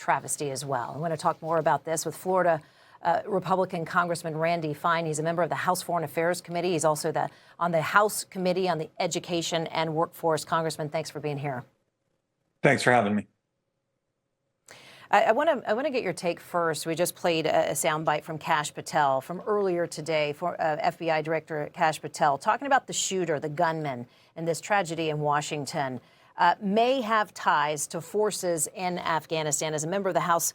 travesty as well. I want to talk more about this with Florida Republican Congressman Randy Fine. He's a member of the House Foreign Affairs Committee. He's also on the House Committee on the Education and Workforce. Congressman, thanks for being here. Thanks for having me. I want to get your take first. We just played a soundbite from Kash Patel from earlier today, for FBI Director Kash Patel, talking about the shooter, the gunman, in this tragedy in Washington. May have ties to forces in Afghanistan. As a member of the House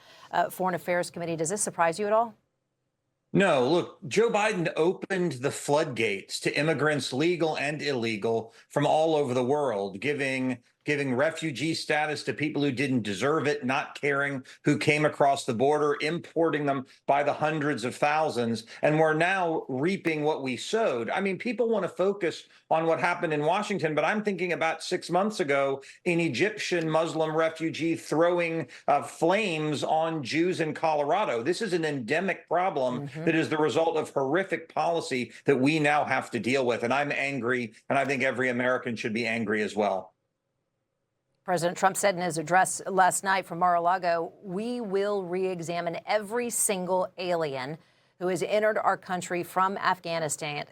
Foreign Affairs Committee, does this surprise you at all? No, look, Joe Biden opened the floodgates to immigrants, legal and illegal, from all over the world, giving refugee status to people who didn't deserve it, not caring who came across the border, importing them by the hundreds of thousands. And we're now reaping what we sowed. I mean, people want to focus on what happened in Washington, but I'm thinking about 6 months ago, an Egyptian Muslim refugee throwing flames on Jews in Colorado. This is an endemic problem that is the result of horrific policy that we now have to deal with. And I'm angry, and I think every American should be angry as well. President Trump said in his address last night from Mar-a-Lago, we will re-examine every single alien who has entered our country from Afghanistan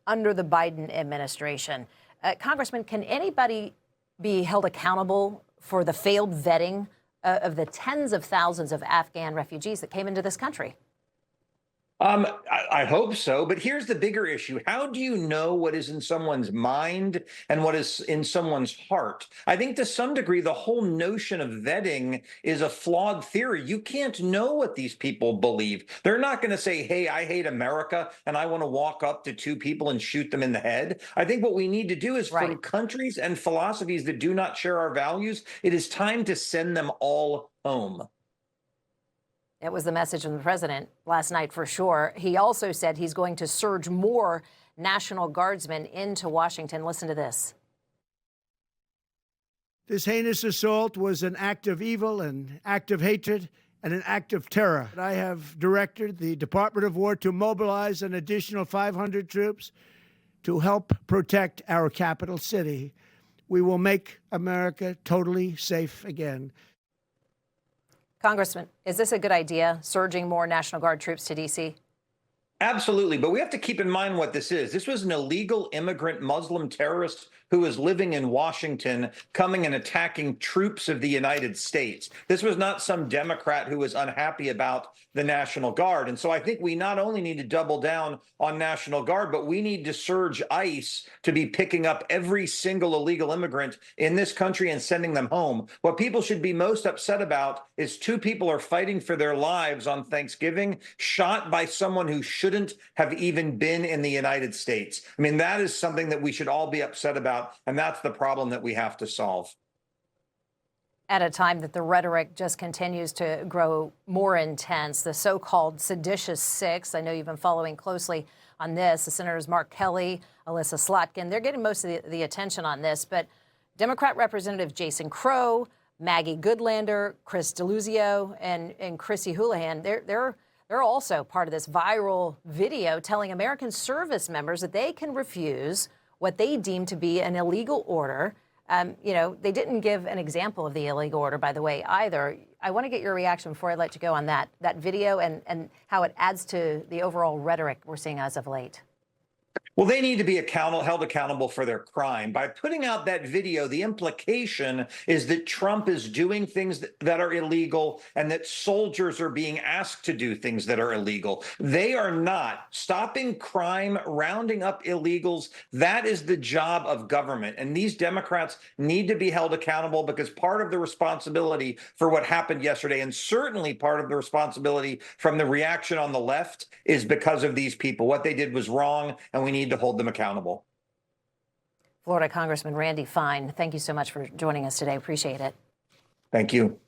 under the Biden administration. Congressman, can anybody be held accountable for the failed vetting of the tens of thousands of Afghan refugees that came into this country? I hope so. But here's the bigger issue. How do you know what is in someone's mind and what is in someone's heart? I think to some degree, the whole notion of vetting is a flawed theory. You can't know what these people believe. They're not going to say, hey, I hate America and I want to walk up to two people and shoot them in the head. I think what we need to do is from countries and philosophies that do not share our values, it is time to send them all home. It was the message from the president last night for sure. He also said he's going to surge more National Guardsmen into Washington. Listen to this. This heinous assault was an act of evil, an act of hatred, and an act of terror. I have directed the Department of War to mobilize an additional 500 troops to help protect our capital city. We will make America totally safe again. Congressman, is this a good idea, surging more National Guard troops to D.C.? Absolutely. But we have to keep in mind what this is. This was an illegal immigrant Muslim terrorist who was living in Washington, coming and attacking troops of the United States. This was not some Democrat who was unhappy about the National Guard. And so I think we not only need to double down on National Guard, but we need to surge ICE to be picking up every single illegal immigrant in this country and sending them home. What people should be most upset about is two people are fighting for their lives on Thanksgiving, shot by someone who shouldn't have even been in the United States. I mean, that is something that we should all be upset about, and that's the problem that we have to solve. At a time that the rhetoric just continues to grow more intense, the so-called seditious six, I know you've been following closely on this, the Senators Mark Kelly, Alyssa Slotkin, they're getting most of the attention on this, but Democrat Representative Jason Crow, Maggie Goodlander, Chris Deluzio, and Chrissy Houlihan, they're also part of this viral video telling American service members that they can refuse what they deem to be an illegal order. You know, they didn't give an example of the illegal order, by the way, either. I want to get your reaction before I let you go on that video and how it adds to the overall rhetoric we're seeing as of late. Well, they need to be held accountable for their crime. By putting out that video, the implication is that Trump is doing things that are illegal and that soldiers are being asked to do things that are illegal. They are not. Stopping crime, rounding up illegals, that is the job of government. And these Democrats need to be held accountable, because part of the responsibility for what happened yesterday, and certainly part of the responsibility from the reaction on the left, is because of these people. What they did was wrong, and we need to hold them accountable. Florida Congressman Randy Fine, thank you so much for joining us today. Appreciate it. Thank you.